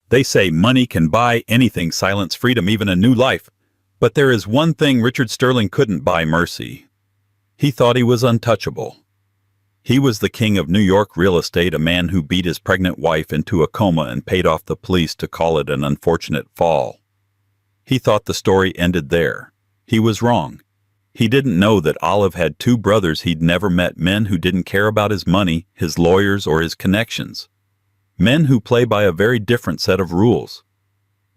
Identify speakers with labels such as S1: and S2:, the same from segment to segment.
S1: They say money can buy anything, silence, freedom, even a new life. But there is one thing Richard Sterling couldn't buy: mercy. He thought he was untouchable. He was the king of New York real estate, a man who beat his pregnant wife into a coma and paid off the police to call it an unfortunate fall. He thought the story ended there. He was wrong. He didn't know that Olive had two brothers he'd never met, men who didn't care about his money, his lawyers, or his connections. Men who play by a very different set of rules.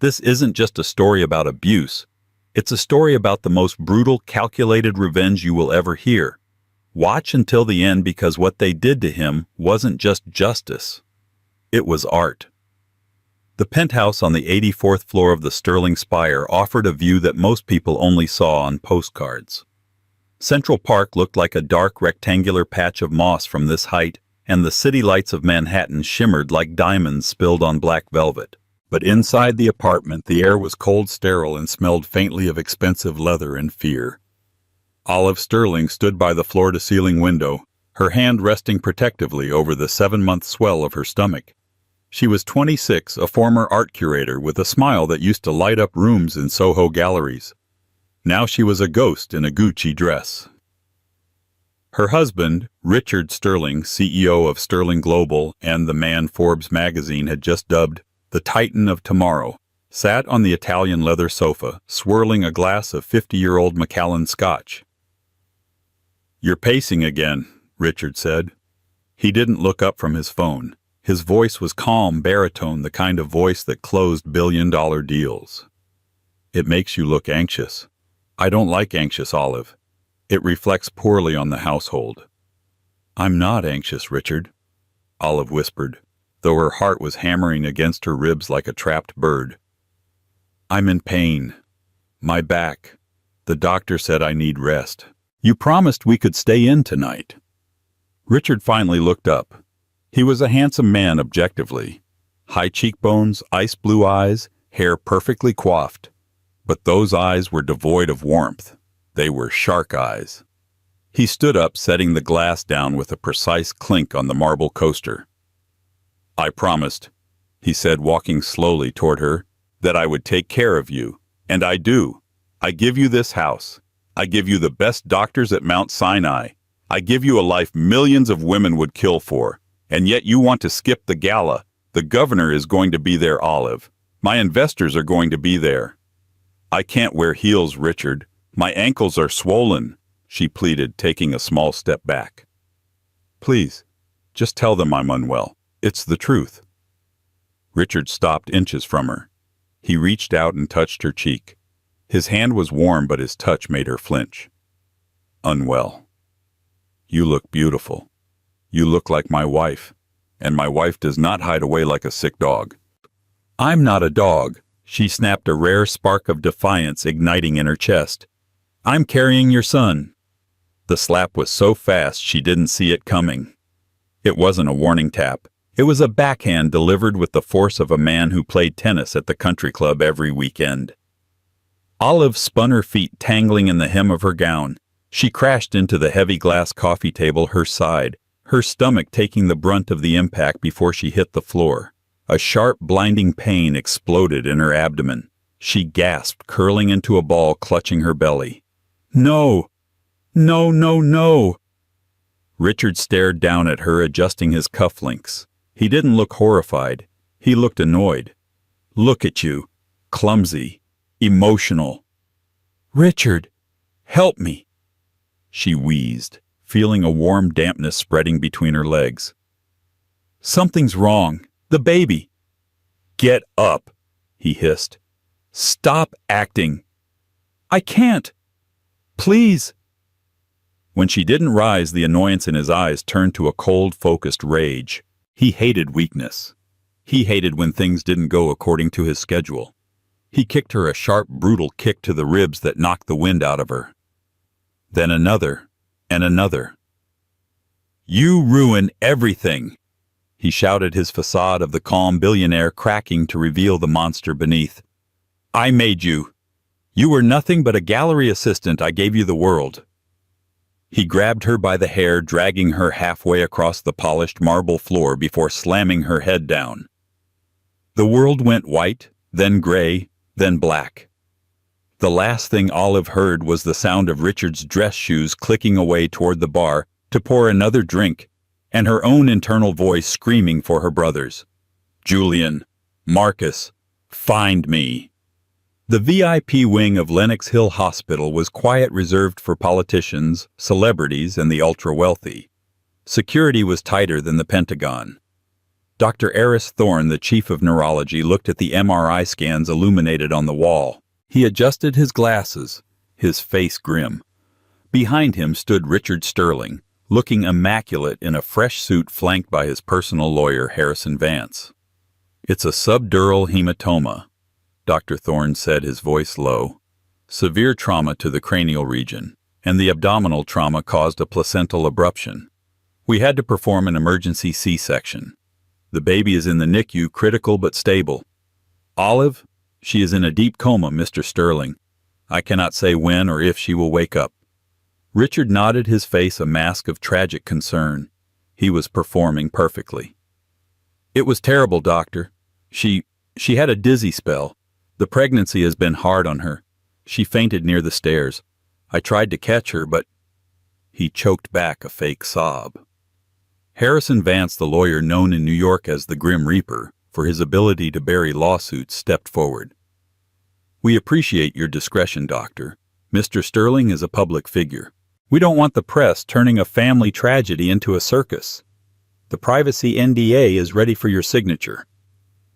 S1: This isn't just a story about abuse. It's a story about the most brutal, calculated revenge you will ever hear. Watch until the end, because what they did to him wasn't just justice. It was art. The penthouse on the 84th floor of the Sterling Spire offered a view that most people only saw on postcards. Central Park looked like a dark rectangular patch of moss from this height, and the city lights of Manhattan shimmered like diamonds spilled on black velvet. But inside the apartment, the air was cold, sterile, and smelled faintly of expensive leather and fear. Olive Sterling stood by the floor-to-ceiling window, her hand resting protectively over the 7-month swell of her stomach. She was 26, a former art curator with a smile that used to light up rooms in Soho galleries. Now she was a ghost in a Gucci dress. Her husband, Richard Sterling, CEO of Sterling Global and the man Forbes magazine had just dubbed the Titan of Tomorrow, sat on the Italian leather sofa, swirling a glass of 50-year-old Macallan Scotch. "You're pacing again," Richard said. He didn't look up from his phone. His voice was calm, baritone, the kind of voice that closed billion-dollar deals. "It makes you look anxious." "I don't like anxious, Olive. It reflects poorly on the household." "I'm not anxious, Richard," Olive whispered, though her heart was hammering against her ribs like a trapped bird. "I'm in pain. My back. The doctor said I need rest. You promised we could stay in tonight." Richard finally looked up. He was a handsome man objectively. High cheekbones, ice blue eyes, hair perfectly coiffed. But those eyes were devoid of warmth. They were shark eyes. He stood up, setting the glass down with a precise clink on the marble coaster. "I promised," he said, walking slowly toward her, "that I would take care of you. And I do. I give you this house. I give you the best doctors at Mount Sinai. I give you a life millions of women would kill for. And yet you want to skip the gala. The governor is going to be there, Olive. My investors are going to be there." "I can't wear heels, Richard. My ankles are swollen," she pleaded, taking a small step back. "Please, just tell them I'm unwell. It's the truth." Richard stopped inches from her. He reached out and touched her cheek. His hand was warm, but his touch made her flinch. "Unwell. You look beautiful. You look like my wife, and my wife does not hide away like a sick dog." "I'm not a dog," she snapped, a rare spark of defiance igniting in her chest. "I'm carrying your son." The slap was so fast she didn't see it coming. It wasn't a warning tap. It was a backhand delivered with the force of a man who played tennis at the country club every weekend. Olive spun her feet, tangling in the hem of her gown. She crashed into the heavy glass coffee table her side, her stomach taking the brunt of the impact before she hit the floor. A sharp, blinding pain exploded in her abdomen. She gasped, curling into a ball, clutching her belly. "No! No, no, no!" Richard stared down at her, adjusting his cufflinks. He didn't look horrified. He looked annoyed. "Look at you. Clumsy. Emotional." "Richard, help me," she wheezed, feeling a warm dampness spreading between her legs. "Something's wrong. The baby." "Get up," he hissed. "Stop acting." "I can't. Please." When she didn't rise, the annoyance in his eyes turned to a cold, focused rage. He hated weakness. He hated when things didn't go according to his schedule. He kicked her a sharp, brutal kick to the ribs that knocked the wind out of her. Then another, and another. "You ruin everything," he shouted, his facade of the calm billionaire cracking to reveal the monster beneath. "I made you. You were nothing but a gallery assistant. I gave you the world." He grabbed her by the hair, dragging her halfway across the polished marble floor before slamming her head down. The world went white, then gray, then black. The last thing Olive heard was the sound of Richard's dress shoes clicking away toward the bar to pour another drink, and her own internal voice screaming for her brothers. "Julian, Marcus, find me." The VIP wing of Lenox Hill Hospital was quiet, reserved for politicians, celebrities, and the ultra-wealthy. Security was tighter than the Pentagon. Dr. Eris Thorne, the chief of neurology, looked at the MRI scans illuminated on the wall. He adjusted his glasses, his face grim. Behind him stood Richard Sterling, looking immaculate in a fresh suit flanked by his personal lawyer, Harrison Vance. "It's a subdural hematoma," Dr. Thorne said, his voice low. "Severe trauma to the cranial region, and the abdominal trauma caused a placental abruption. We had to perform an emergency C-section. The baby is in the NICU, critical but stable. Olive, she is in a deep coma, Mr. Sterling. I cannot say when or if she will wake up." Richard nodded, his face a mask of tragic concern. He was performing perfectly. "It was terrible, doctor. She had a dizzy spell. The pregnancy has been hard on her. She fainted near the stairs. I tried to catch her, but—" He choked back a fake sob. Harrison Vance, the lawyer known in New York as the Grim Reaper for his ability to bury lawsuits, stepped forward. "We appreciate your discretion, doctor. Mr. Sterling is a public figure. We don't want the press turning a family tragedy into a circus. The privacy NDA is ready for your signature."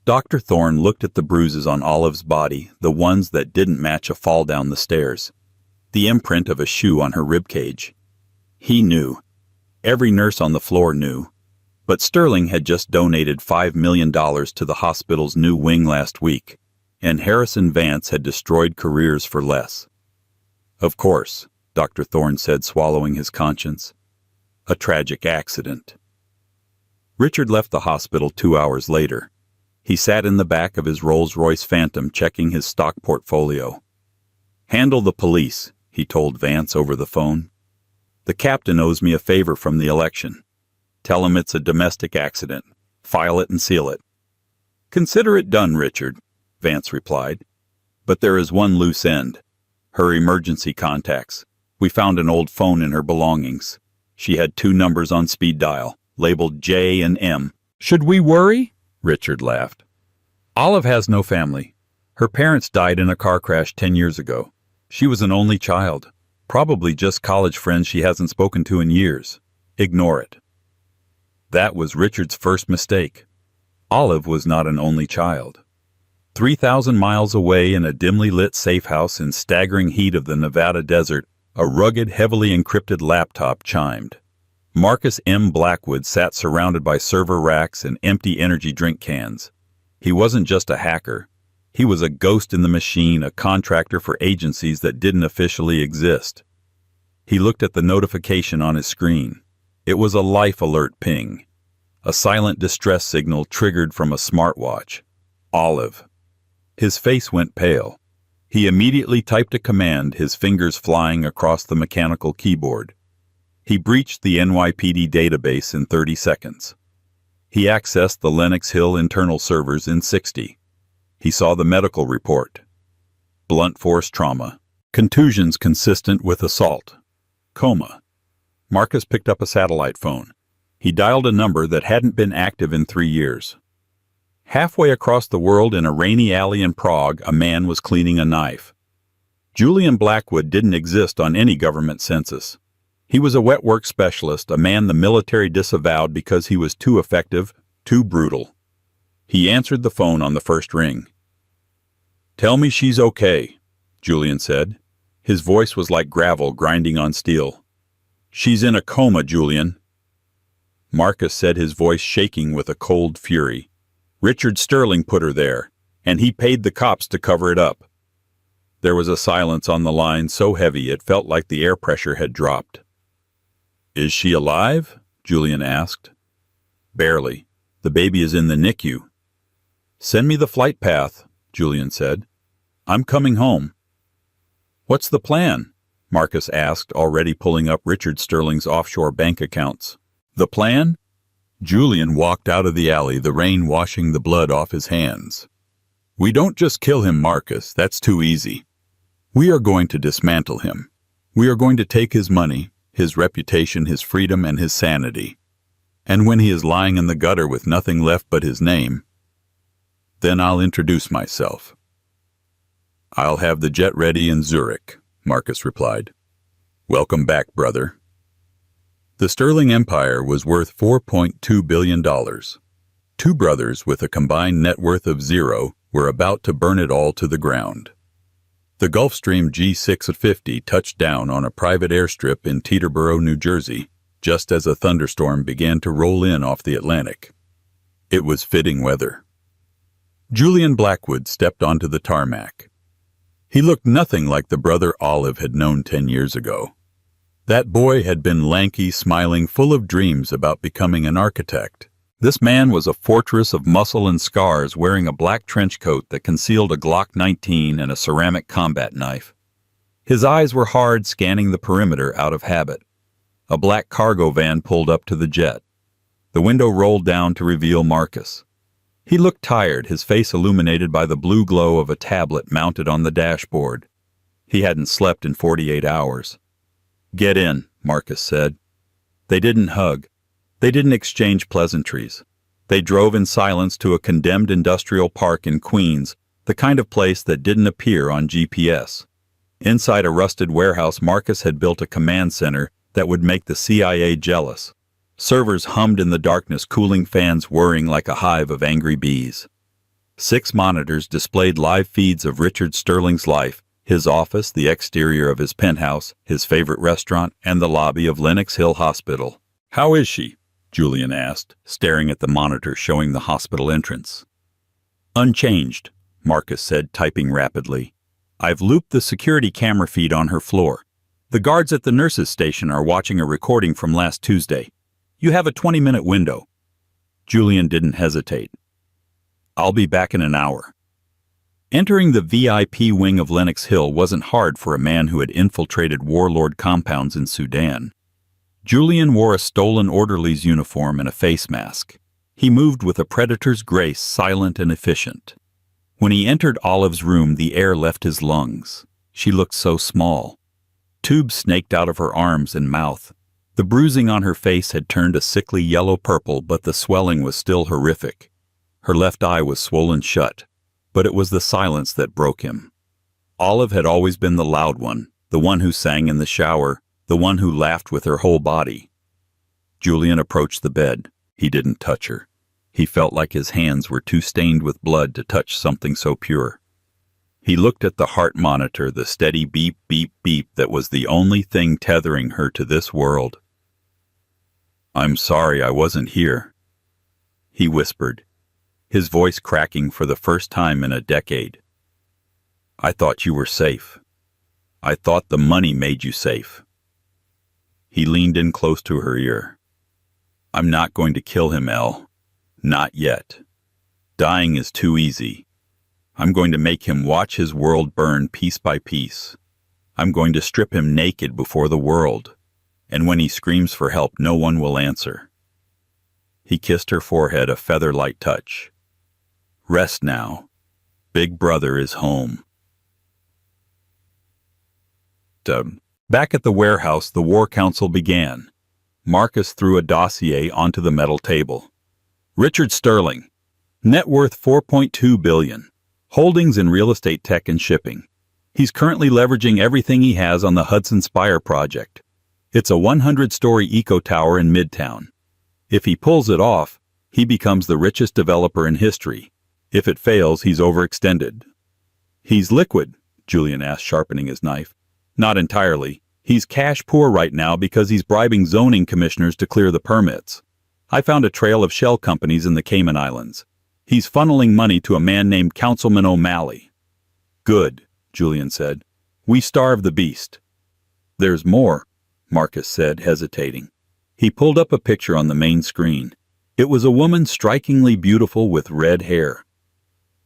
S1: Dr. Thorne looked at the bruises on Olive's body, the ones that didn't match a fall down the stairs, the imprint of a shoe on her ribcage. He knew. Every nurse on the floor knew. But Sterling had just donated $5 million to the hospital's new wing last week, and Harrison Vance had destroyed careers for less. "Of course," Dr. Thorne said, swallowing his conscience. "A tragic accident." Richard left the hospital 2 hours later. He sat in the back of his Rolls-Royce Phantom checking his stock portfolio. "Handle the police," he told Vance over the phone. "The captain owes me a favor from the election. Tell him it's a domestic accident. File it and seal it." "Consider it done, Richard," Vance replied. "But there is one loose end. Her emergency contacts. We found an old phone in her belongings. She had 2 numbers on speed dial, labeled J and M." "Should we worry?" Richard laughed. "Olive has no family. Her parents died in a car crash 10 years ago. She was an only child. Probably just college friends she hasn't spoken to in years. Ignore it." That was Richard's first mistake. Olive was not an only child. 3,000 miles away in a dimly lit safe house in staggering heat of the Nevada desert, a rugged, heavily encrypted laptop chimed. Marcus M. Blackwood sat surrounded by server racks and empty energy drink cans. He wasn't just a hacker. He was a ghost in the machine, a contractor for agencies that didn't officially exist. He looked at the notification on his screen. It was a life alert ping. A silent distress signal triggered from a smartwatch. Olive. His face went pale. He immediately typed a command, his fingers flying across the mechanical keyboard. He breached the NYPD database in 30 seconds. He accessed the Lenox Hill internal servers in 60. He saw the medical report. Blunt force trauma. Contusions consistent with assault. Coma. Marcus picked up a satellite phone. He dialed a number that hadn't been active in 3 years. Halfway across the world in a rainy alley in Prague, a man was cleaning a knife. Julian Blackwood didn't exist on any government census. He was a wet work specialist, a man the military disavowed because he was too effective, too brutal. He answered the phone on the first ring. "Tell me she's okay," Julian said. His voice was like gravel grinding on steel. "She's in a coma, Julian." Marcus said, his voice shaking with a cold fury. "Richard Sterling put her there, and he paid the cops to cover it up." There was a silence on the line so heavy it felt like the air pressure had dropped. "Is she alive?" Julian asked. "Barely. The baby is in the NICU." "Send me the flight path," Julian said. "I'm coming home." "What's the plan?" Marcus asked, already pulling up Richard Sterling's offshore bank accounts. "The plan? Julian walked out of the alley, the rain washing the blood off his hands. We don't just kill him, Marcus. That's too easy. We are going to dismantle him. We are going to take his money, his reputation, his freedom, and his sanity. And when he is lying in the gutter with nothing left but his name, then I'll introduce myself. I'll have the jet ready in Zurich, Marcus replied. Welcome back, brother. The Sterling Empire was worth $4.2 billion. Two brothers with a combined net worth of zero were about to burn it all to the ground. The Gulfstream G650 touched down on a private airstrip in Teterboro, New Jersey, just as a thunderstorm began to roll in off the Atlantic. It was fitting weather. Julian Blackwood stepped onto the tarmac. He looked nothing like the brother Olive had known 10 years ago. That boy had been lanky, smiling, full of dreams about becoming an architect. This man was a fortress of muscle and scars, wearing a black trench coat that concealed a Glock 19 and a ceramic combat knife. His eyes were hard, scanning the perimeter out of habit. A black cargo van pulled up to the jet. The window rolled down to reveal Marcus. He looked tired, his face illuminated by the blue glow of a tablet mounted on the dashboard. He hadn't slept in 48 hours. Get in, Marcus said. They didn't hug. They didn't exchange pleasantries. They drove in silence to a condemned industrial park in Queens, the kind of place that didn't appear on GPS. Inside a rusted warehouse, Marcus had built a command center that would make the CIA jealous. Servers hummed in the darkness, cooling fans whirring like a hive of angry bees. 6 monitors displayed live feeds of Richard Sterling's life, his office, the exterior of his penthouse, his favorite restaurant, and the lobby of Lenox Hill Hospital. How is she? Julian asked, staring at the monitor showing the hospital entrance. Unchanged, Marcus said, typing rapidly. I've looped the security camera feed on her floor. The guards at the nurses' station are watching a recording from last Tuesday. You have a 20-minute window. Julian didn't hesitate. I'll be back in an hour. Entering the VIP wing of Lenox Hill wasn't hard for a man who had infiltrated warlord compounds in Sudan. Julian wore a stolen orderly's uniform and a face mask. He moved with a predator's grace, silent and efficient. When he entered Olive's room, the air left his lungs. She looked so small. Tubes snaked out of her arms and mouth. The bruising on her face had turned a sickly yellow-purple, but the swelling was still horrific. Her left eye was swollen shut, but it was the silence that broke him. Olive had always been the loud one, the one who sang in the shower, the one who laughed with her whole body. Julian approached the bed. He didn't touch her. He felt like his hands were too stained with blood to touch something so pure. He looked at the heart monitor, the steady beep, beep, beep that was the only thing tethering her to this world. I'm sorry I wasn't here, he whispered, his voice cracking for the first time in a decade. I thought you were safe. I thought the money made you safe. He leaned in close to her ear. I'm not going to kill him, Elle. Not yet. Dying is too easy. I'm going to make him watch his world burn piece by piece. I'm going to strip him naked before the world. And when he screams for help, no one will answer. He kissed her forehead, a feather-light touch. Rest now. Big brother is home. Back at the warehouse, the War Council began. Marcus threw a dossier onto the metal table. Richard Sterling. Net worth $4.2 billion. Holdings in real estate, tech, and shipping. He's currently leveraging everything he has on the Hudson Spire project. It's a 100-story eco-tower in Midtown. If he pulls it off, he becomes the richest developer in history. If it fails, he's overextended. He's liquid, Julian asked, sharpening his knife. Not entirely. He's cash poor right now because he's bribing zoning commissioners to clear the permits. I found a trail of shell companies in the Cayman Islands. He's funneling money to a man named Councilman O'Malley. Good, Julian said. We starve the beast. There's more, Marcus said, hesitating. He pulled up a picture on the main screen. It was a woman strikingly beautiful with red hair.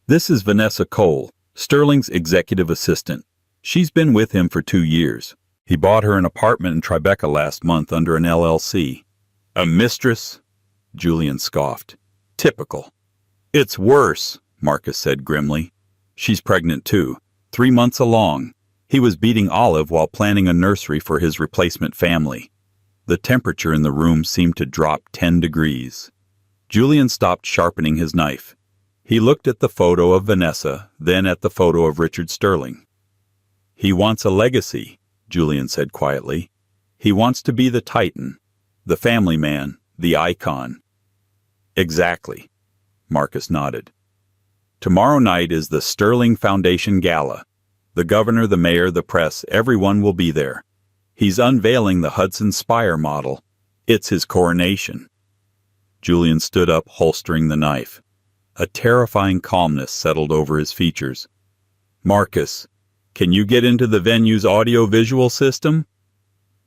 S1: This is Vanessa Cole, Sterling's executive assistant. She's been with him for 2 years. He bought her an apartment in Tribeca last month under an LLC. A mistress? Julian scoffed. Typical. It's worse, Marcus said grimly. She's pregnant too, 3 months along. He was beating Olive while planning a nursery for his replacement family. The temperature in the room seemed to drop 10 degrees. Julian stopped sharpening his knife. He looked at the photo of Vanessa, then at the photo of Richard Sterling. He wants a legacy, Julian said quietly. He wants to be the titan, the family man, the icon. Exactly, Marcus nodded. Tomorrow night is the Sterling Foundation Gala. The governor, the mayor, the press, everyone will be there. He's unveiling the Hudson Spire model. It's his coronation. Julian stood up, holstering the knife. A terrifying calmness settled over his features. Marcus, can you get into the venue's audio-visual system?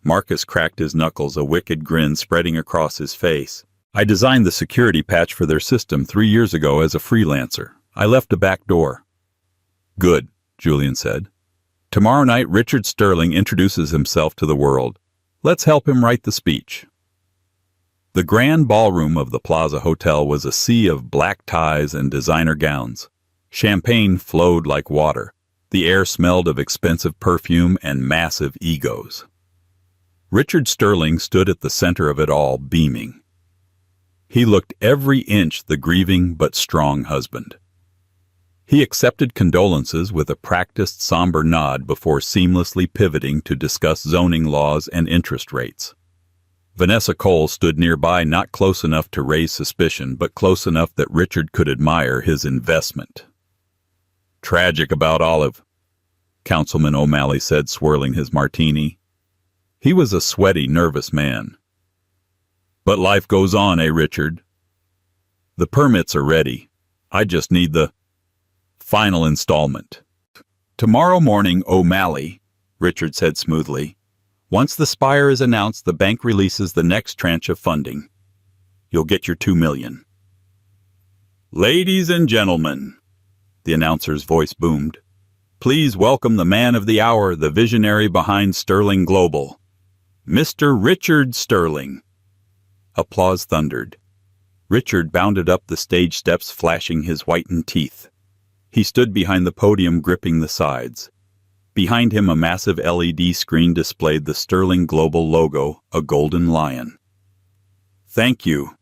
S1: Marcus cracked his knuckles, a wicked grin spreading across his face. I designed the security patch for their system 3 years ago as a freelancer. I left a back door. Good, Julian said. Tomorrow night, Richard Sterling introduces himself to the world. Let's help him write the speech. The grand ballroom of the Plaza Hotel was a sea of black ties and designer gowns. Champagne flowed like water. The air smelled of expensive perfume and massive egos. Richard Sterling stood at the center of it all, beaming. He looked every inch the grieving but strong husband. He accepted condolences with a practiced somber nod before seamlessly pivoting to discuss zoning laws and interest rates. Vanessa Cole stood nearby, not close enough to raise suspicion, but close enough that Richard could admire his investment. Tragic about Olive, Councilman O'Malley said, swirling his martini. He was a sweaty, nervous man. But life goes on, eh, Richard? The permits are ready. I just need the final installment. Tomorrow morning, O'Malley, Richard said smoothly. Once the Spire is announced, the bank releases the next tranche of funding. You'll get your $2 million. Ladies and gentlemen, the announcer's voice boomed. Please welcome the man of the hour, the visionary behind Sterling Global, Mr. Richard Sterling. Applause thundered. Richard bounded up the stage steps, flashing his whitened teeth. He stood behind the podium, gripping the sides. Behind him, a massive LED screen displayed the Sterling Global logo, a golden lion. Thank you,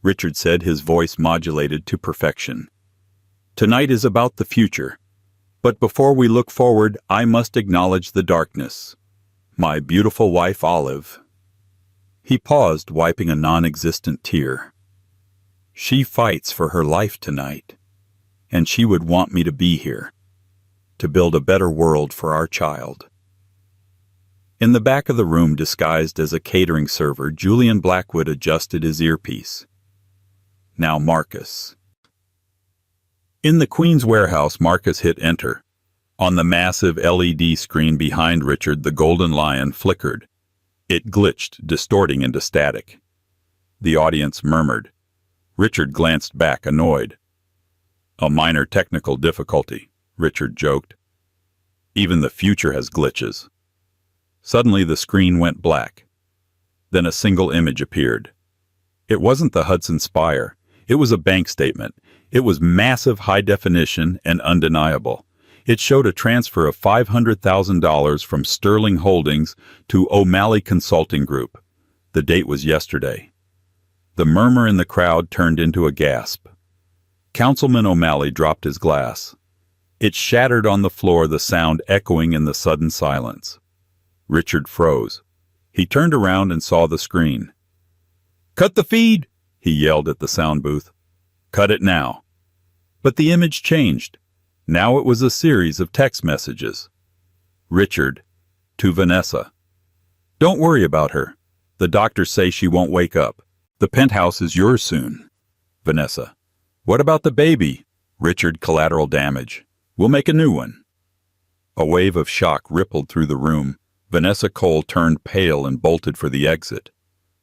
S1: Richard said, his voice modulated to perfection. Tonight is about the future. But before we look forward, I must acknowledge the darkness. My beautiful wife, Olive. He paused, wiping a non-existent tear. She fights for her life tonight, and she would want me to be here, to build a better world for our child. In the back of the room, disguised as a catering server, Julian Blackwood adjusted his earpiece. Now Marcus. In the Queen's warehouse, Marcus hit enter. On the massive LED screen behind Richard, the golden lion flickered. It glitched, distorting into static. The audience murmured. Richard glanced back, annoyed. A minor technical difficulty, Richard joked. Even the future has glitches. Suddenly the screen went black. Then a single image appeared. It wasn't the Hudson Spire. It was a bank statement. It was massive, high definition, and undeniable. It showed a transfer of $500,000 from Sterling Holdings to O'Malley Consulting Group. The date was yesterday. The murmur in the crowd turned into a gasp. Councilman O'Malley dropped his glass. It shattered on the floor, the sound echoing in the sudden silence. Richard froze. He turned around and saw the screen. "Cut the feed!" he yelled at the sound booth. "Cut it now." But the image changed. Now it was a series of text messages. Richard, to Vanessa. "Don't worry about her. The doctors say she won't wake up. The penthouse is yours soon." Vanessa. "What about the baby?" Richard, collateral damage. "We'll make a new one." A wave of shock rippled through the room. Vanessa Cole turned pale and bolted for the exit.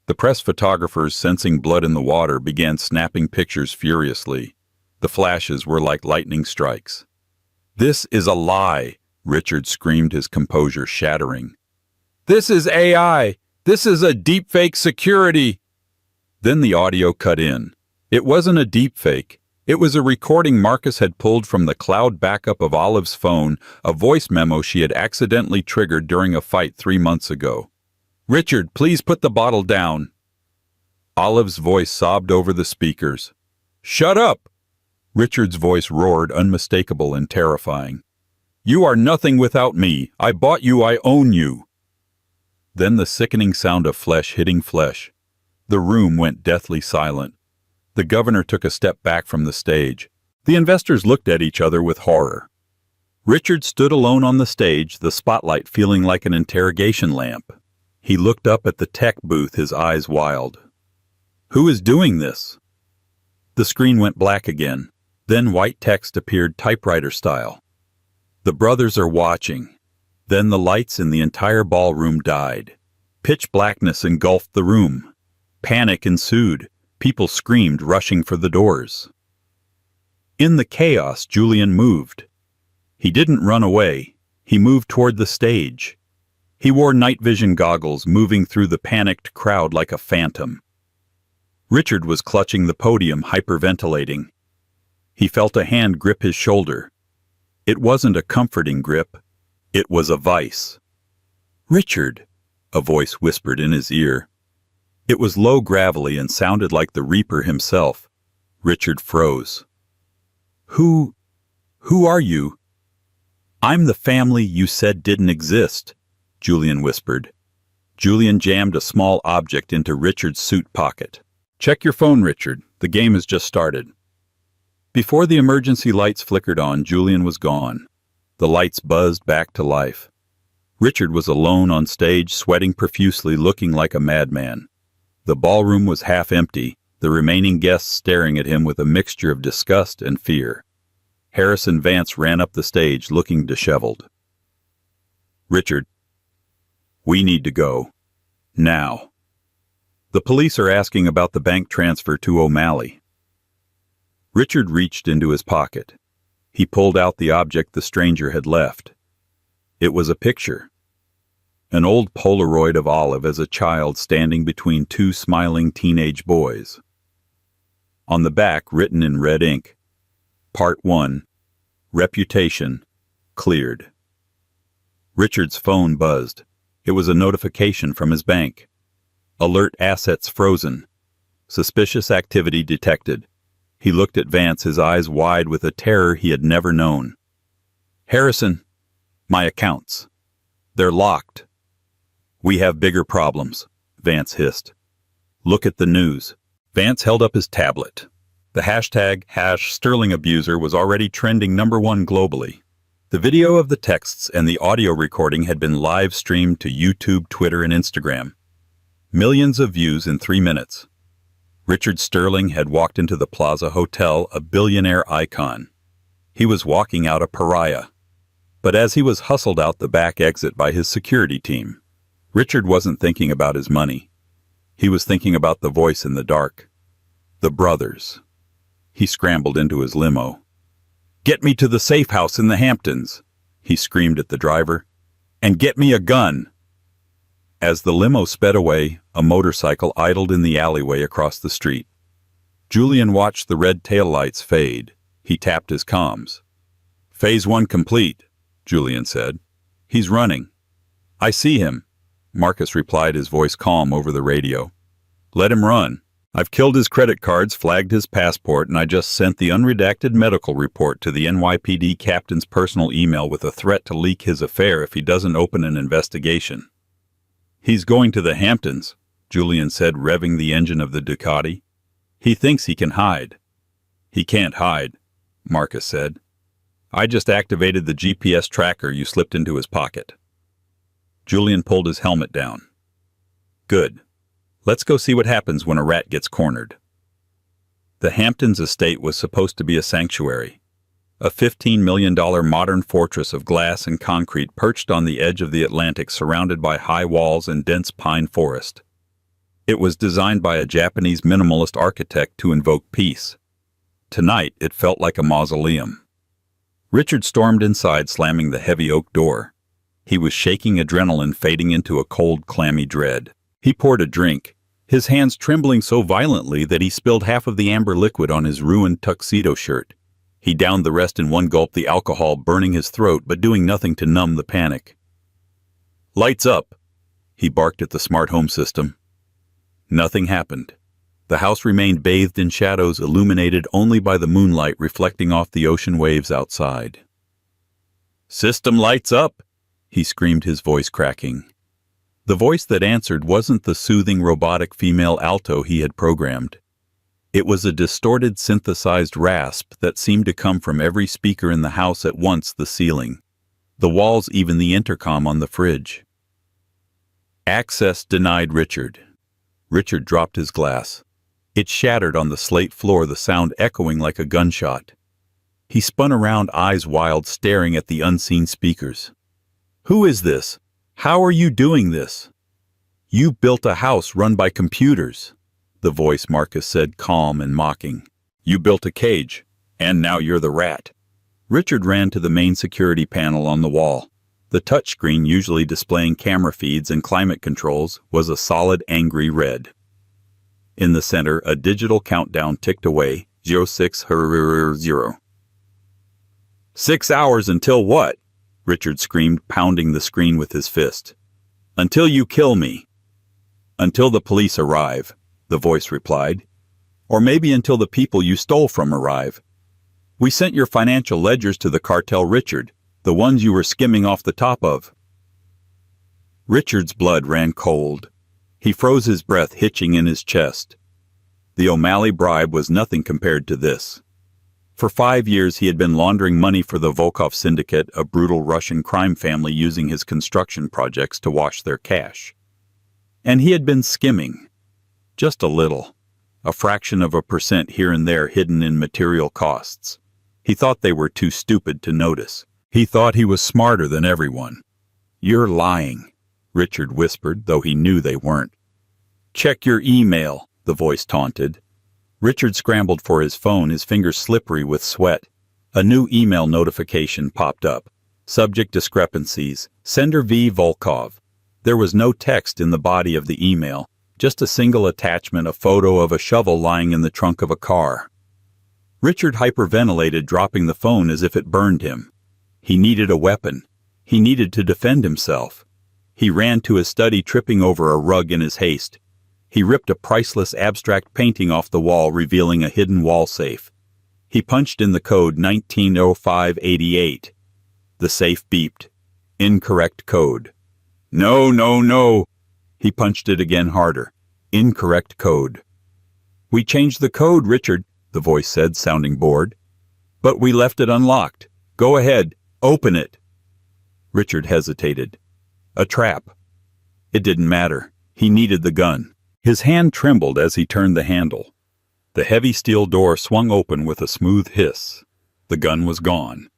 S1: The press photographers, sensing blood in the water, began snapping pictures furiously. The flashes were like lightning strikes. "This is a lie," Richard screamed, his composure shattering. "This is AI! This is a deepfake security!" Then the audio cut in. It wasn't a deepfake. It was a recording Marcus had pulled from the cloud backup of Olive's phone, a voice memo she had accidentally triggered during a fight 3 months ago. "Richard, please put the bottle down." Olive's voice sobbed over the speakers. "Shut up!" Richard's voice roared, unmistakable and terrifying. "You are nothing without me. I bought you, I own you." Then the sickening sound of flesh hitting flesh. The room went deathly silent. The governor took a step back from the stage. The investors looked at each other with horror. Richard stood alone on the stage, the spotlight feeling like an interrogation lamp. He looked up at the tech booth, his eyes wild. "Who is doing this?" The screen went black again. Then white text appeared typewriter style. "The brothers are watching." Then the lights in the entire ballroom died. Pitch blackness engulfed the room. Panic ensued. People screamed, rushing for the doors. In the chaos, Julian moved. He didn't run away. He moved toward the stage. He wore night vision goggles, moving through the panicked crowd like a phantom. Richard was clutching the podium, hyperventilating. He felt a hand grip his shoulder. It wasn't a comforting grip. It was a vice. "Richard," a voice whispered in his ear. It was low gravelly and sounded like the Reaper himself. Richard froze. Who are you?" "I'm the family you said didn't exist," Julian whispered. Julian jammed a small object into Richard's suit pocket. "Check your phone, Richard. The game has just started." Before the emergency lights flickered on, Julian was gone. The lights buzzed back to life. Richard was alone on stage, sweating profusely, looking like a madman. The ballroom was half empty, the remaining guests staring at him with a mixture of disgust and fear. Harrison Vance ran up the stage, looking disheveled. "Richard, we need to go. Now. The police are asking about the bank transfer to O'Malley." Richard reached into his pocket. He pulled out the object the stranger had left. It was a picture. An old Polaroid of Olive as a child standing between two smiling teenage boys. On the back, written in red ink, Part 1, Reputation, Cleared. Richard's phone buzzed. It was a notification from his bank. Alert assets frozen. Suspicious activity detected. He looked at Vance, his eyes wide with a terror he had never known. "Harrison, my accounts. They're locked." "We have bigger problems," Vance hissed. "Look at the news." Vance held up his tablet. The hashtag #SterlingAbuser was already trending #1 globally. The video of the texts and the audio recording had been live streamed to YouTube, Twitter, and Instagram. Millions of views in 3 minutes. Richard Sterling had walked into the Plaza Hotel, a billionaire icon. He was walking out a pariah. But as he was hustled out the back exit by his security team, Richard wasn't thinking about his money. He was thinking about the voice in the dark. The brothers. He scrambled into his limo. "Get me to the safe house in the Hamptons," he screamed at the driver. "And get me a gun." As the limo sped away, a motorcycle idled in the alleyway across the street. Julian watched the red taillights fade. He tapped his comms. "Phase 1 complete," Julian said. "He's running." "I see him," Marcus replied, his voice calm over the radio. "Let him run. I've killed his credit cards, flagged his passport, and I just sent the unredacted medical report to the NYPD captain's personal email with a threat to leak his affair if he doesn't open an investigation." "He's going to the Hamptons," Julian said, revving the engine of the Ducati. "He thinks he can hide." "He can't hide," Marcus said. "I just activated the GPS tracker you slipped into his pocket." Julian pulled his helmet down. "Good. Let's go see what happens when a rat gets cornered." The Hamptons estate was supposed to be a sanctuary. A $15 million modern fortress of glass and concrete perched on the edge of the Atlantic, surrounded by high walls and dense pine forest. It was designed by a Japanese minimalist architect to invoke peace. Tonight, it felt like a mausoleum. Richard stormed inside, slamming the heavy oak door. He was shaking, adrenaline fading into a cold, clammy dread. He poured a drink. his hands trembling so violently that he spilled half of the amber liquid on his ruined tuxedo shirt. He downed the rest in one gulp, the alcohol burning his throat but doing nothing to numb the panic. "Lights up!" he barked at the smart home system. Nothing happened. The house remained bathed in shadows, illuminated only by the moonlight reflecting off the ocean waves outside. "System lights up!" he screamed, his voice cracking. The voice that answered wasn't the soothing robotic female alto he had programmed. It was a distorted synthesized rasp that seemed to come from every speaker in the house at once, the ceiling, the walls, even the intercom on the fridge. "Access denied, Richard." Richard dropped his glass. It shattered on the slate floor, the sound echoing like a gunshot. He spun around, eyes wild, staring at the unseen speakers. "Who is this? How are you doing this?" "You built a house run by computers," the voice, Marcus said, calm and mocking. "You built a cage, and now you're the rat." Richard ran to the main security panel on the wall. The touchscreen, usually displaying camera feeds and climate controls, was a solid, angry red. In the center, a digital countdown ticked away, 0600. 6 hours until what? Richard screamed, pounding the screen with his fist. "Until you kill me." "Until the police arrive," the voice replied. "Or maybe until the people you stole from arrive. We sent your financial ledgers to the cartel, Richard, the ones you were skimming off the top of." Richard's blood ran cold. He froze, his breath hitching in his chest. The O'Malley bribe was nothing compared to this. For 5 years he had been laundering money for the Volkov Syndicate, a brutal Russian crime family using his construction projects to wash their cash. And he had been skimming. Just a little. A fraction of a percent here and there hidden in material costs. He thought they were too stupid to notice. He thought he was smarter than everyone. "You're lying," Richard whispered, though he knew they weren't. "Check your email," the voice taunted. Richard scrambled for his phone, his fingers slippery with sweat. A new email notification popped up. Subject: discrepancies. Sender V. Volkov. There was no text in the body of the email, just a single attachment, a photo of a shovel lying in the trunk of a car. Richard hyperventilated, dropping the phone as if it burned him. He needed a weapon. He needed to defend himself. He ran to his study, tripping over a rug in his haste. He ripped a priceless abstract painting off the wall, revealing a hidden wall safe. He punched in the code 190588. The safe beeped. Incorrect code. "No, no, no." He punched it again, harder. Incorrect code. "We changed the code, Richard," the voice said, sounding bored. "But we left it unlocked. Go ahead, open it." Richard hesitated. A trap. It didn't matter. He needed the gun. His hand trembled as he turned the handle. The heavy steel door swung open with a smooth hiss. The gun was gone.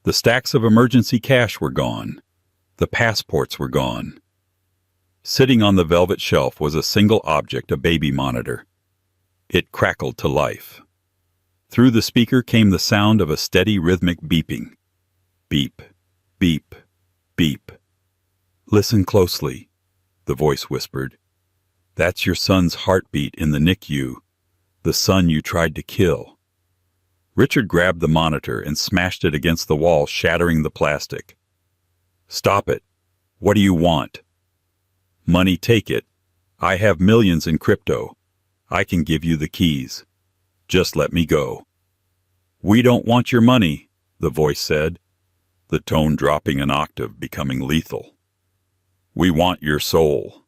S1: The stacks of emergency cash were gone. The passports were gone. Sitting on the velvet shelf was a single object, a baby monitor. It crackled to life. Through the speaker came the sound of a steady, rhythmic beeping. Beep, beep, beep. "Listen closely," the voice whispered. "That's your son's heartbeat in the NICU, the son you tried to kill." Richard grabbed the monitor and smashed it against the wall, shattering the plastic. "Stop it. What do you want?" "Money, take it. I have millions in crypto. I can give you the keys. Just let me go." "We don't want your money," the voice said, the tone dropping an octave, becoming lethal. "We want your soul."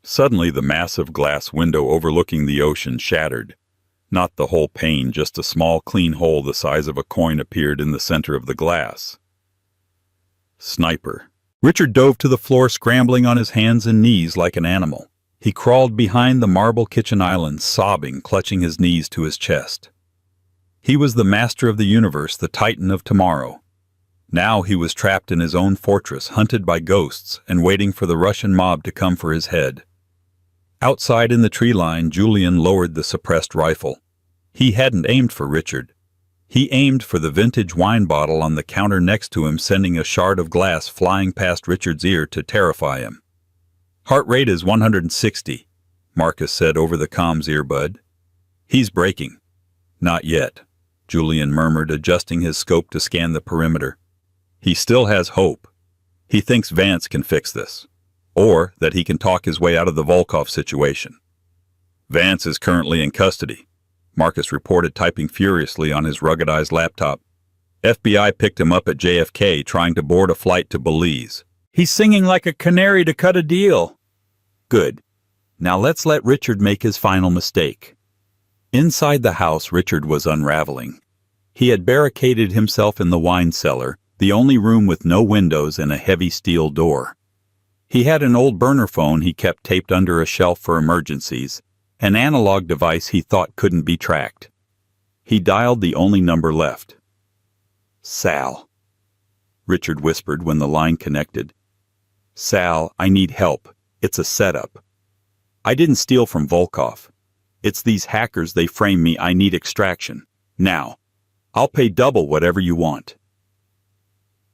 S1: Suddenly the massive glass window overlooking the ocean shattered. Not the whole pane, just a small clean hole the size of a coin appeared in the center of the glass. Sniper. Richard dove to the floor, scrambling on his hands and knees like an animal. He crawled behind the marble kitchen island, sobbing, clutching his knees to his chest. He was the master of the universe, the titan of tomorrow. Now he was trapped in his own fortress, hunted by ghosts, and waiting for the Russian mob to come for his head. Outside in the tree line, Julian lowered the suppressed rifle. He hadn't aimed for Richard. He aimed for the vintage wine bottle on the counter next to him, sending a shard of glass flying past Richard's ear to terrify him. "Heart rate is 160. Marcus said over the comms earbud. He's breaking. Not yet, Julian murmured, adjusting his scope to scan the perimeter. He still has hope. He thinks Vance can fix this, or that he can talk his way out of the Volkov situation. Vance is currently in custody, Marcus reported, typing furiously on his ruggedized laptop. FBI picked him up at JFK trying to board a flight to Belize. He's singing like a canary to cut a deal. Good. Now let's let Richard make his final mistake. Inside the house, Richard was unraveling. He had barricaded himself in the wine cellar, the only room with no windows and a heavy steel door. He had an old burner phone he kept taped under a shelf for emergencies, an analog device he thought couldn't be tracked. He dialed the only number left. Sal, Richard whispered when the line connected. Sal, I need help. It's a setup. I didn't steal from Volkov. It's these hackers, they frame me. I need extraction. Now. I'll pay double whatever you want.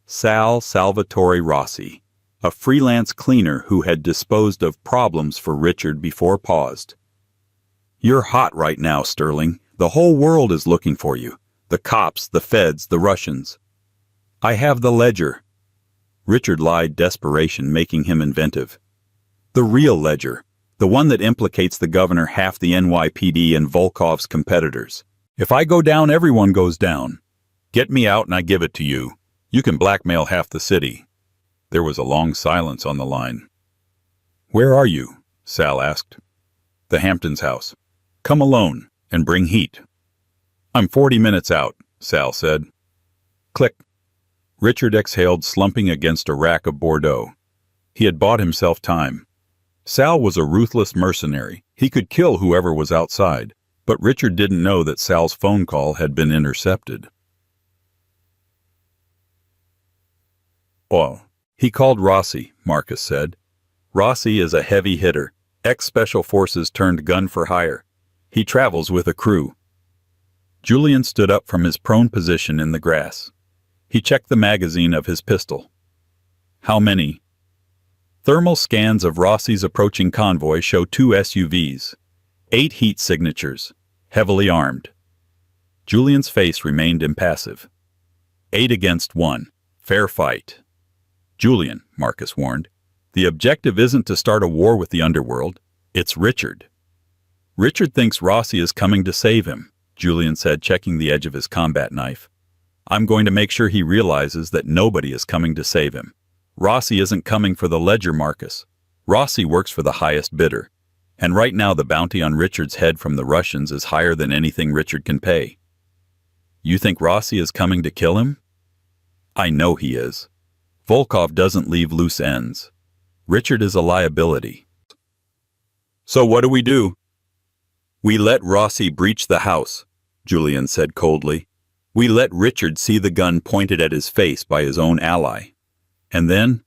S1: Sal Salvatore Rossi, a freelance cleaner who had disposed of problems for Richard before paused. You're hot right now, Sterling. The whole world is looking for you. The cops, the feds, the Russians. I have the ledger. Richard lied, desperation making him inventive. The real ledger, the one that implicates the governor, half the NYPD, and Volkov's competitors. If I go down, everyone goes down. Get me out and I give it to you. You can blackmail half the city. There was a long silence on the line. Where are you? Sal asked. The Hamptons' house. Come alone and bring heat. I'm 40 minutes out, Sal said. Click. Richard exhaled, slumping against a rack of Bordeaux. He had bought himself time. Sal was a ruthless mercenary. He could kill whoever was outside, but Richard didn't know that Sal's phone call had been intercepted. Oh, he called Rossi, Marcus said. Rossi is a heavy hitter, ex-special forces turned gun for hire. He travels with a crew. Julian stood up from his prone position in the grass. He checked the magazine of his pistol. How many? Thermal scans of Rossi's approaching convoy show 2 SUVs, 8 heat signatures, heavily armed. Julian's face remained impassive. 8 against 1. Fair fight. Julian, Marcus warned, the objective isn't to start a war with the underworld. It's Richard. Richard thinks Rossi is coming to save him, Julian said, checking the edge of his combat knife. I'm going to make sure he realizes that nobody is coming to save him. Rossi isn't coming for the ledger, Marcus. Rossi works for the highest bidder. And right now the bounty on Richard's head from the Russians is higher than anything Richard can pay. You think Rossi is coming to kill him? I know he is. Volkov doesn't leave loose ends. Richard is a liability. So what do? We let Rossi breach the house, Julian said coldly. We let Richard see the gun pointed at his face by his own ally. And then,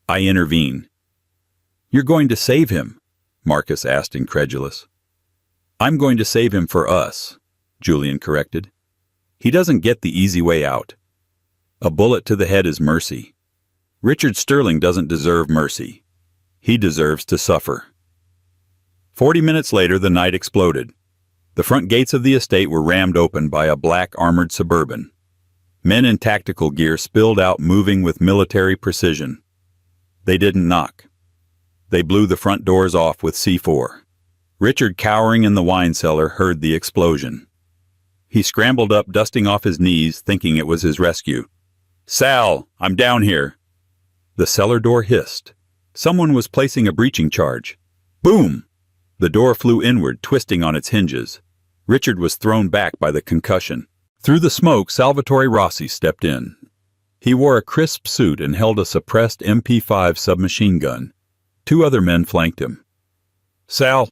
S1: I intervene. You're going to save him? Marcus asked, incredulous. I'm going to save him for us, Julian corrected. He doesn't get the easy way out. A bullet to the head is mercy. Richard Sterling doesn't deserve mercy. He deserves to suffer. 40 minutes later, the night exploded. The front gates of the estate were rammed open by a black armored Suburban. Men in tactical gear spilled out, moving with military precision. They didn't knock. They blew the front doors off with C4. Richard, cowering in the wine cellar, heard the explosion. He scrambled up, dusting off his knees, thinking it was his rescue. Sal, I'm down here. The cellar door hissed. Someone was placing a breaching charge. Boom! The door flew inward, twisting on its hinges. Richard was thrown back by the concussion. Through the smoke, Salvatore Rossi stepped in. He wore a crisp suit and held a suppressed MP5 submachine gun. 2 other men flanked him. Sal!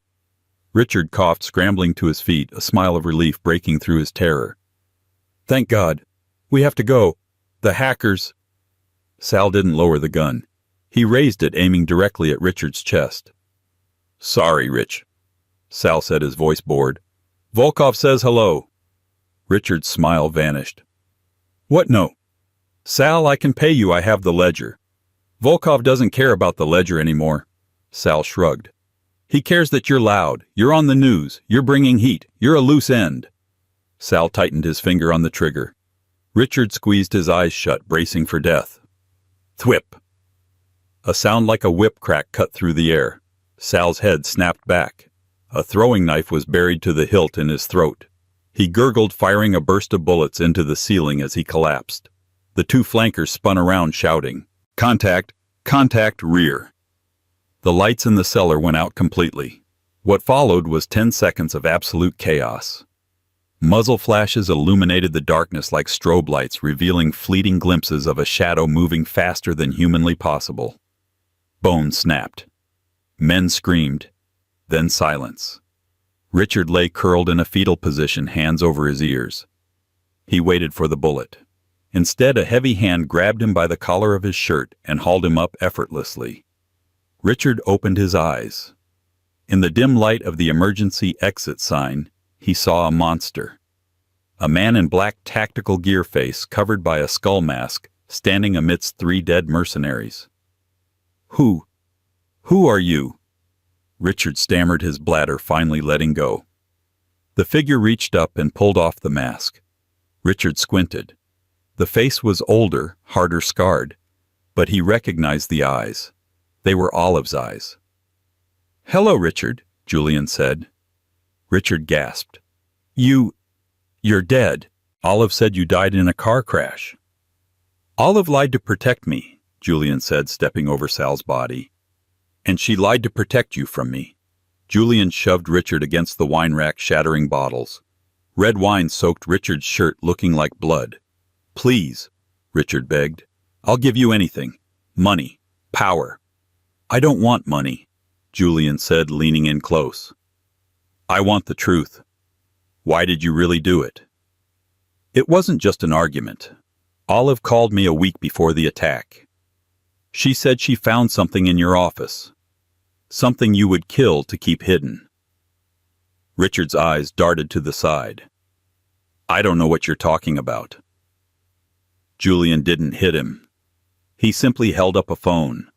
S1: Richard coughed, scrambling to his feet, a smile of relief breaking through his terror. Thank God. We have to go. The hackers... Sal didn't lower the gun. He raised it, aiming directly at Richard's chest. Sorry, Rich, Sal said, his voice bored. Volkov says hello. Richard's smile vanished. What no? Sal, I can pay you. I have the ledger. Volkov doesn't care about the ledger anymore. Sal shrugged. He cares that you're loud, you're on the news, you're bringing heat, you're a loose end. Sal tightened his finger on the trigger. Richard squeezed his eyes shut, bracing for death. Thwip! A sound like a whip crack cut through the air. Sal's head snapped back. A throwing knife was buried to the hilt in his throat. He gurgled, firing a burst of bullets into the ceiling as he collapsed. The two flankers spun around, shouting, "Contact! Contact! Rear!" The lights in the cellar went out completely. What followed was 10 seconds of absolute chaos. Muzzle flashes illuminated the darkness like strobe lights, revealing fleeting glimpses of a shadow moving faster than humanly possible. Bones snapped. Men screamed. Then silence. Richard lay curled in a fetal position, hands over his ears. He waited for the bullet. Instead, a heavy hand grabbed him by the collar of his shirt and hauled him up effortlessly. Richard opened his eyes. In the dim light of the emergency exit sign, he saw a monster. A man in black tactical gear, face covered by a skull mask, standing amidst 3 dead mercenaries. Who are you?" Richard stammered, his bladder finally letting go. The figure reached up and pulled off the mask. Richard squinted. The face was older, harder scarred, but he recognized the eyes. They were Olive's eyes. "Hello, Richard," Julian said. Richard gasped. You're dead. Olive said you died in a car crash." "Olive lied to protect me," Julian said, stepping over Sal's body. "And she lied to protect you from me." Julian shoved Richard against the wine rack, shattering bottles. Red wine soaked Richard's shirt, looking like blood. "Please," Richard begged. "I'll give you anything. Money. Power." "I don't want money," Julian said, leaning in close. "I want the truth. Why did you really do it?" "It wasn't just an argument. Olive called me a week before the attack. She said she found something in your office. Something you would kill to keep hidden." Richard's eyes darted to the side. "I don't know what you're talking about." Julian didn't hit him. He simply held up a phone.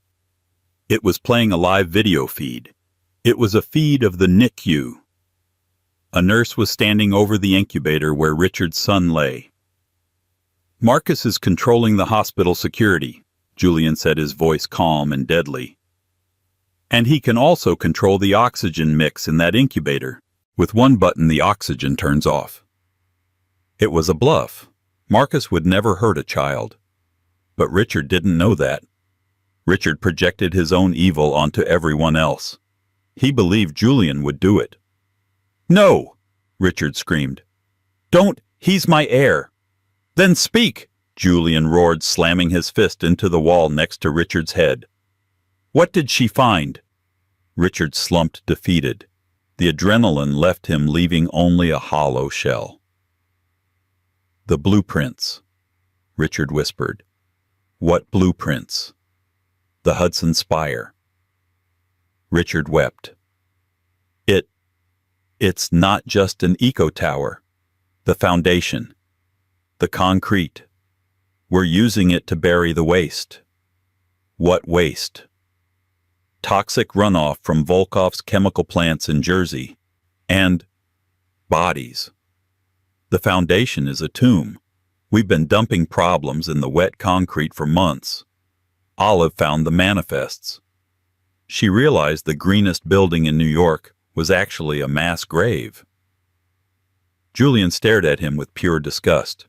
S1: It was playing a live video feed. It was a feed of the NICU. A nurse was standing over the incubator where Richard's son lay. "Marcus is controlling the hospital security," Julian said, his voice calm and deadly. "And he can also control the oxygen mix in that incubator. With one button, the oxygen turns off." It was a bluff. Marcus would never hurt a child. But Richard didn't know that. Richard projected his own evil onto everyone else. He believed Julian would do it. "No!" Richard screamed. "Don't! He's my heir!" "Then speak!" Julian roared, slamming his fist into the wall next to Richard's head. "What did she find?" Richard slumped, defeated. The adrenaline left him, leaving only a hollow shell. "The blueprints," Richard whispered. "What blueprints?" "The Hudson Spire." Richard wept. It's not just an eco-tower. The foundation. The concrete. We're using it to bury the waste." "What waste?" "Toxic runoff from Volkov's chemical plants in Jersey. And bodies. The foundation is a tomb. We've been dumping problems in the wet concrete for months." Olive found the manifests. She realized the greenest building in New York was actually a mass grave. Julian stared at him with pure disgust.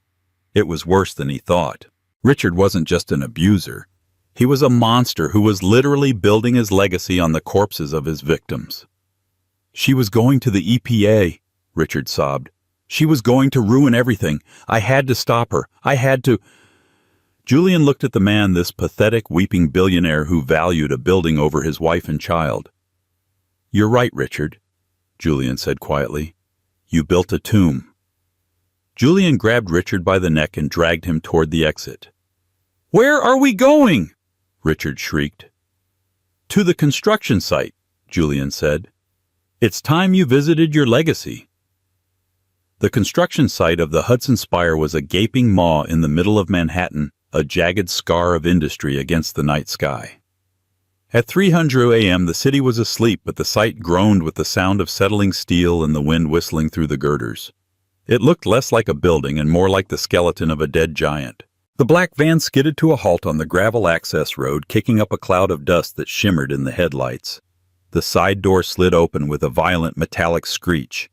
S1: It was worse than he thought. Richard wasn't just an abuser. He was a monster who was literally building his legacy on the corpses of his victims. "She was going to the EPA," Richard sobbed. "She was going to ruin everything. I had to stop her. I had to—" Julian looked at the man, this pathetic, weeping billionaire who valued a building over his wife and child. "You're right, Richard," Julian said quietly. "You built a tomb." Julian grabbed Richard by the neck and dragged him toward the exit. "Where are we going?" Richard shrieked. "To the construction site," Julian said. "It's time you visited your legacy." The construction site of the Hudson Spire was a gaping maw in the middle of Manhattan, a jagged scar of industry against the night sky. At 3:00 a.m. the city was asleep, but the site groaned with the sound of settling steel and the wind whistling through the girders. It looked less like a building and more like the skeleton of a dead giant. The black van skidded to a halt on the gravel access road, kicking up a cloud of dust that shimmered in the headlights. The side door slid open with a violent metallic screech.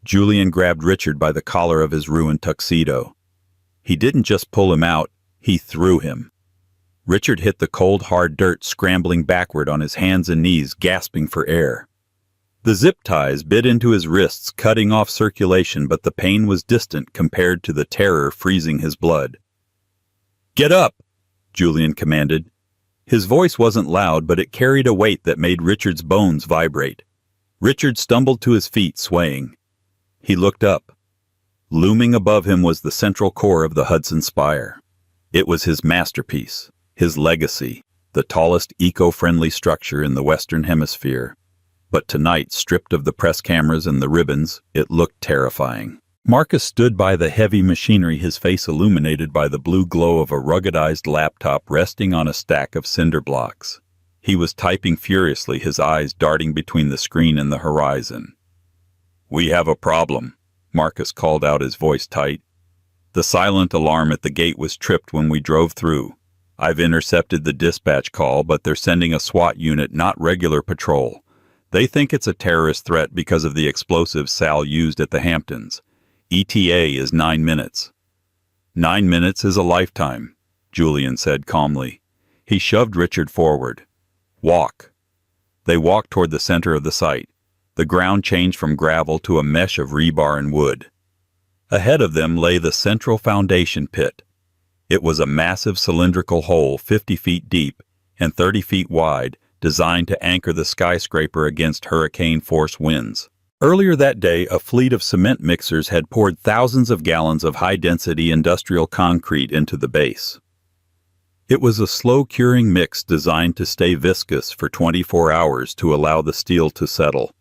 S1: Julian grabbed Richard by the collar of his ruined tuxedo. He didn't just pull him out, he threw him. Richard hit the cold, hard dirt, scrambling backward on his hands and knees, gasping for air. The zip ties bit into his wrists, cutting off circulation, but the pain was distant compared to the terror freezing his blood. "Get up!" Julian commanded. His voice wasn't loud, but it carried a weight that made Richard's bones vibrate. Richard stumbled to his feet, swaying. He looked up. Looming above him was the central core of the Hudson Spire. It was his masterpiece, his legacy, the tallest eco-friendly structure in the Western Hemisphere. But tonight, stripped of the press cameras and the ribbons, it looked terrifying. Marcus stood by the heavy machinery, his face illuminated by the blue glow of a ruggedized laptop resting on a stack of cinder blocks. He was typing furiously, his eyes darting between the screen and the horizon. "We have a problem," Marcus called out, his voice tight. "The silent alarm at the gate was tripped when we drove through. I've intercepted the dispatch call, but they're sending a SWAT unit, not regular patrol. They think it's a terrorist threat because of the explosives Sal used at the Hamptons. ETA is 9 minutes. 9 minutes is a lifetime," Julian said calmly. He shoved Richard forward. "Walk." They walked toward the center of the site. The ground changed from gravel to a mesh of rebar and wood. Ahead of them lay the central foundation pit. It was a massive cylindrical hole 50 feet deep and 30 feet wide, designed to anchor the skyscraper against hurricane-force winds. Earlier that day, a fleet of cement mixers had poured thousands of gallons of high-density industrial concrete into the base. It was a slow-curing mix designed to stay viscous for 24 hours to allow the steel to settle.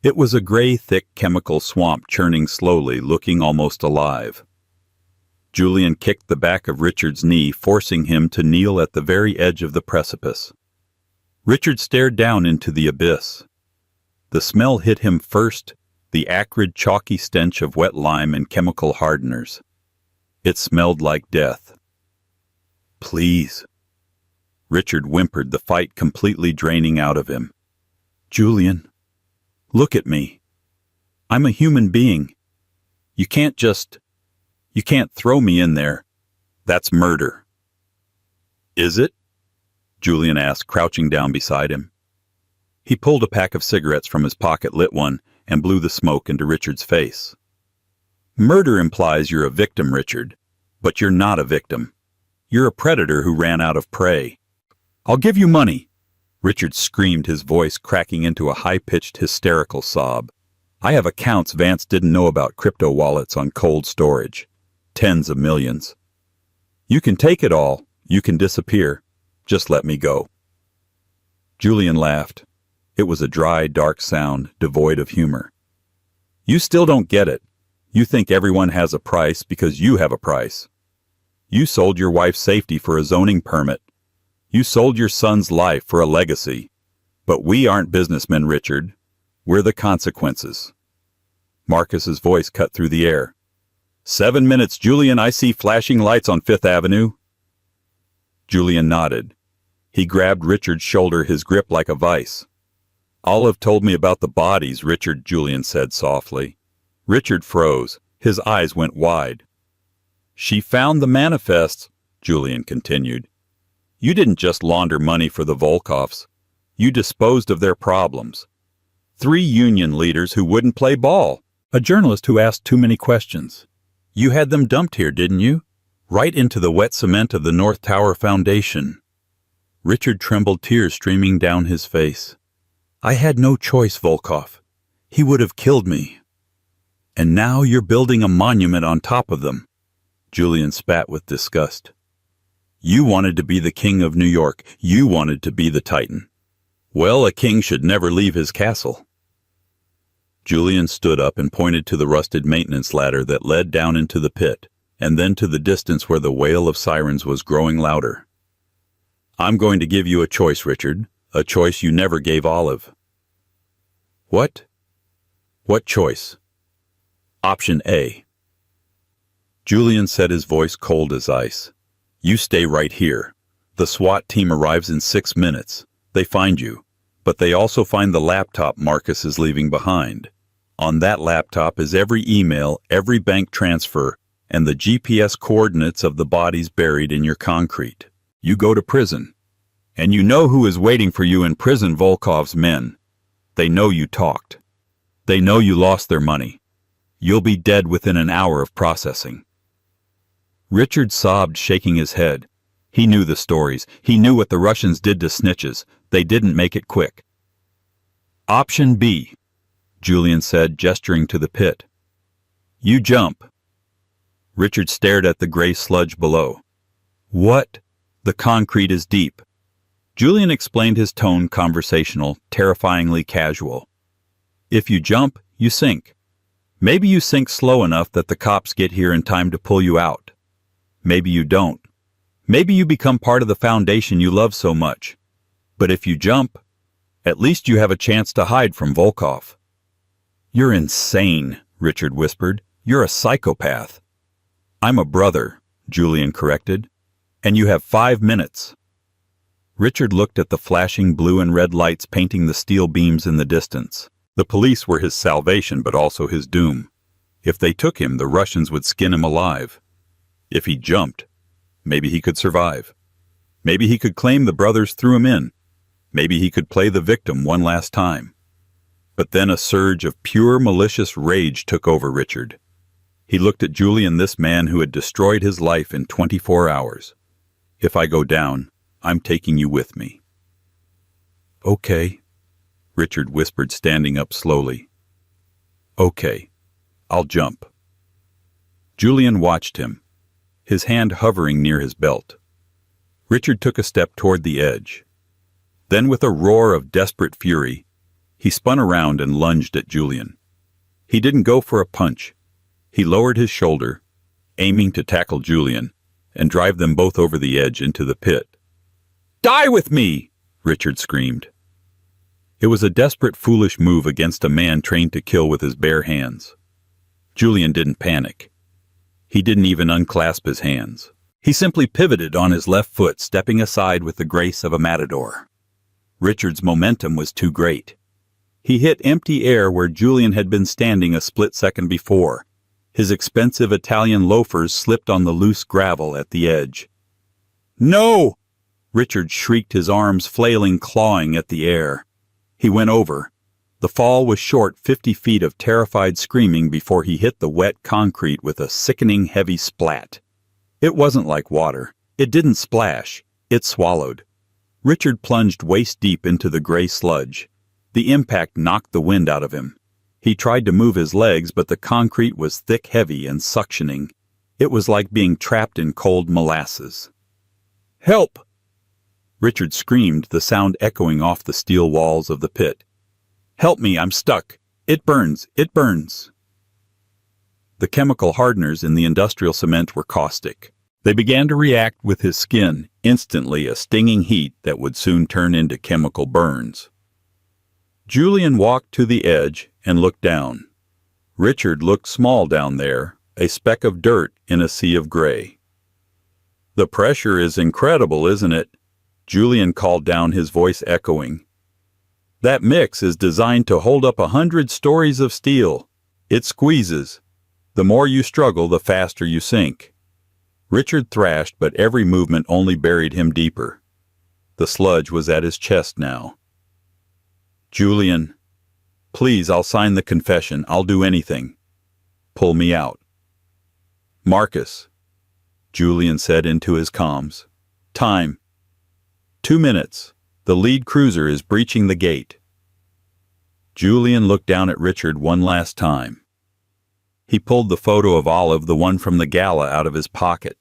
S1: It was a gray, thick chemical swamp churning slowly, looking almost alive. Julian kicked the back of Richard's knee, forcing him to kneel at the very edge of the precipice. Richard stared down into the abyss. The smell hit him first, the acrid, chalky stench of wet lime and chemical hardeners. It smelled like death. "Please." Richard whimpered, the fight completely draining out of him. "Julian, look at me. I'm a human being. You can't throw me in there. That's murder." "Is it?" Julian asked, crouching down beside him. He pulled a pack of cigarettes from his pocket, lit one, and blew the smoke into Richard's face. "Murder implies you're a victim, Richard, but you're not a victim. You're a predator who ran out of prey. I'll give you money," Richard screamed, his voice cracking into a high-pitched, hysterical sob. "I have accounts Vance didn't know about, crypto wallets on cold storage. Tens of millions. You can take it all. You can disappear. Just let me go." Julian laughed. It was a dry, dark sound, devoid of humor. "You still don't get it. You think everyone has a price because you have a price. You sold your wife's safety for a zoning permit. You sold your son's life for a legacy. But we aren't businessmen, Richard. We're the consequences." Marcus's voice cut through the air. 7 minutes, Julian. I see flashing lights on Fifth Avenue." Julian nodded. He grabbed Richard's shoulder, his grip like a vice. "Olive told me about the bodies, Richard," Julian said softly. Richard froze. His eyes went wide. "She found the manifests," Julian continued. "You didn't just launder money for the Volkoffs. You disposed of their problems. 3 union leaders who wouldn't play ball. A journalist who asked too many questions. You had them dumped here, didn't you? Right into the wet cement of the North Tower Foundation." Richard trembled, tears streaming down his face. "I had no choice, Volkoff. He would have killed me. And now you're building a monument on top of them." Julian spat with disgust. "You wanted to be the king of New York. You wanted to be the Titan. Well, a king should never leave his castle." Julian stood up and pointed to the rusted maintenance ladder that led down into the pit, and then to the distance where the wail of sirens was growing louder. I'm going to give you a choice, Richard. A choice you never gave Olive. What? What choice? Option A. Julian said, his voice cold as ice. You stay right here. The SWAT team arrives in 6 minutes. They find you, but they also find the laptop Marcus is leaving behind. On that laptop is every email, every bank transfer, and the GPS coordinates of the bodies buried in your concrete. You go to prison. And you know who is waiting for you in prison, Volkov's men. They know you talked. They know you lost their money. You'll be dead within an hour of processing. Richard sobbed, shaking his head. He knew the stories. He knew what the Russians did to snitches. They didn't make it quick. Option B, Julian said, gesturing to the pit. You jump. Richard stared at the gray sludge below. What? The concrete is deep. Julian explained, his tone conversational, terrifyingly casual. If you jump, you sink. Maybe you sink slow enough that the cops get here in time to pull you out. Maybe you don't. Maybe you become part of the foundation you love so much. But if you jump, at least you have a chance to hide from Volkov. You're insane, Richard whispered. You're a psychopath. I'm a brother, Julian corrected. And you have 5 minutes. Richard looked at the flashing blue and red lights painting the steel beams in the distance. The police were his salvation, but also his doom. If they took him, the Russians would skin him alive. If he jumped, maybe he could survive. Maybe he could claim the brothers threw him in. Maybe he could play the victim one last time. But then a surge of pure malicious rage took over Richard. He looked at Julian, this man who had destroyed his life in 24 hours. If I go down, I'm taking you with me. Okay, Richard whispered, standing up slowly. Okay, I'll jump. Julian watched him, his hand hovering near his belt. Richard took a step toward the edge. Then, with a roar of desperate fury, he spun around and lunged at Julian. He didn't go for a punch. He lowered his shoulder, aiming to tackle Julian and drive them both over the edge into the pit. Die with me! Richard screamed. It was a desperate, foolish move against a man trained to kill with his bare hands. Julian didn't panic. He didn't even unclasp his hands. He simply pivoted on his left foot, stepping aside with the grace of a matador. Richard's momentum was too great. He hit empty air where Julian had been standing a split second before. His expensive Italian loafers slipped on the loose gravel at the edge. No! Richard shrieked, his arms flailing, clawing at the air. He went over. The fall was short, 50 feet of terrified screaming before he hit the wet concrete with a sickening heavy splat. It wasn't like water. It didn't splash. It swallowed. Richard plunged waist-deep into the gray sludge. The impact knocked the wind out of him. He tried to move his legs, but the concrete was thick, heavy, and suctioning. It was like being trapped in cold molasses. Help! Richard screamed, the sound echoing off the steel walls of the pit. Help me, I'm stuck. It burns, it burns. The chemical hardeners in the industrial cement were caustic. They began to react with his skin, instantly a stinging heat that would soon turn into chemical burns. Julian walked to the edge and looked down. Richard looked small down there, a speck of dirt in a sea of gray. The pressure is incredible, isn't it? Julian called down, his voice echoing. That mix is designed to hold up 100 stories of steel. It squeezes. The more you struggle, the faster you sink. Richard thrashed, but every movement only buried him deeper. The sludge was at his chest now. Julian, please, I'll sign the confession. I'll do anything. Pull me out. Marcus, Julian said into his comms. Time. 2 minutes. The lead cruiser is breaching the gate. Julian looked down at Richard one last time. He pulled the photo of Olive, the one from the gala, out of his pocket.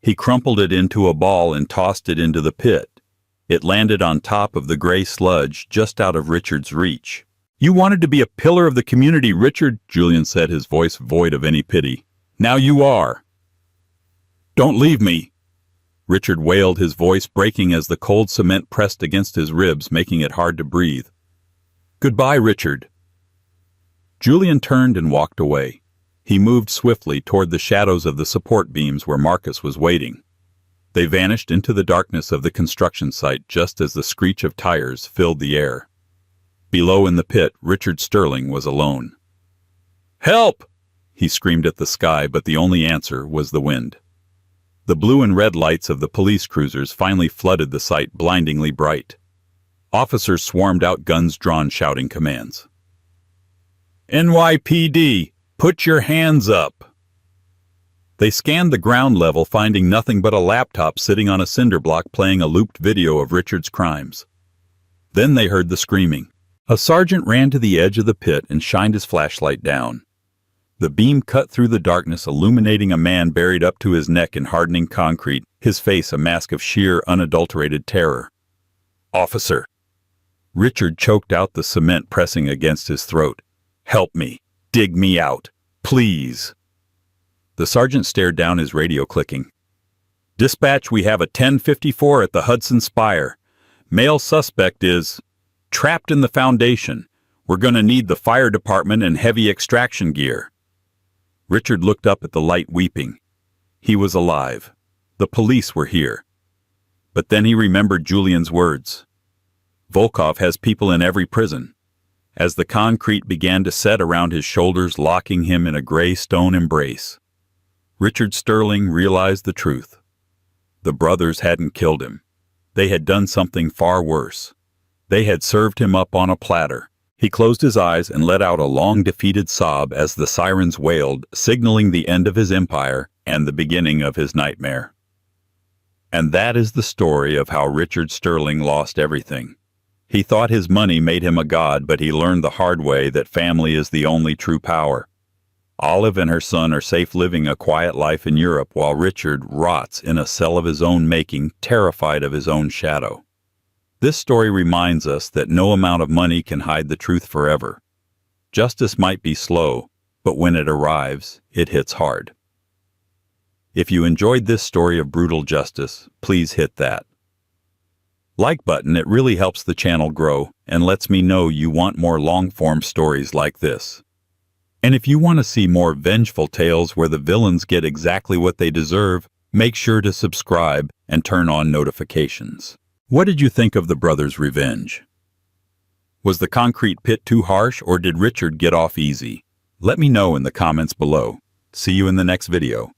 S1: He crumpled it into a ball and tossed it into the pit. It landed on top of the gray sludge, just out of Richard's reach. You wanted to be a pillar of the community, Richard, Julian said, his voice void of any pity. Now you are. Don't leave me. Richard wailed, his voice breaking as the cold cement pressed against his ribs, making it hard to breathe. "Goodbye, Richard." Julian turned and walked away. He moved swiftly toward the shadows of the support beams where Marcus was waiting. They vanished into the darkness of the construction site just as the screech of tires filled the air. Below in the pit, Richard Sterling was alone. "Help!" he screamed at the sky, but the only answer was the wind. The blue and red lights of the police cruisers finally flooded the site, blindingly bright. Officers swarmed out, guns drawn, shouting commands. "NYPD, put your hands up!" They scanned the ground level, finding nothing but a laptop sitting on a cinder block playing a looped video of Richard's crimes. Then they heard the screaming. A sergeant ran to the edge of the pit and shined his flashlight down. The beam cut through the darkness, illuminating a man buried up to his neck in hardening concrete, his face a mask of sheer, unadulterated terror. "Officer!" Richard choked out, the cement pressing against his throat. "Help me! Dig me out! Please!" The sergeant stared down, his radio clicking. "Dispatch, we have a 1054 at the Hudson Spire. Male suspect is trapped in the foundation. We're gonna need the fire department and heavy extraction gear." Richard looked up at the light, weeping. He was alive. The police were here. But then he remembered Julian's words. Volkov has people in every prison. As the concrete began to set around his shoulders, locking him in a gray stone embrace, Richard Sterling realized the truth. The brothers hadn't killed him. They had done something far worse. They had served him up on a platter. He closed his eyes and let out a long, defeated sob as the sirens wailed, signaling the end of his empire and the beginning of his nightmare. And that is the story of how Richard Sterling lost everything. He thought his money made him a god, but he learned the hard way that family is the only true power. Olive and her son are safe, living a quiet life in Europe, while Richard rots in a cell of his own making, terrified of his own shadow. This story reminds us that no amount of money can hide the truth forever. Justice might be slow, but when it arrives, it hits hard. If you enjoyed this story of brutal justice, please hit that like button. It really helps the channel grow and lets me know you want more long-form stories like this. And if you want to see more vengeful tales where the villains get exactly what they deserve, make sure to subscribe and turn on notifications. What did you think of the brothers' revenge? Was the concrete pit too harsh, or did Richard get off easy? Let me know in the comments below. See you in the next video.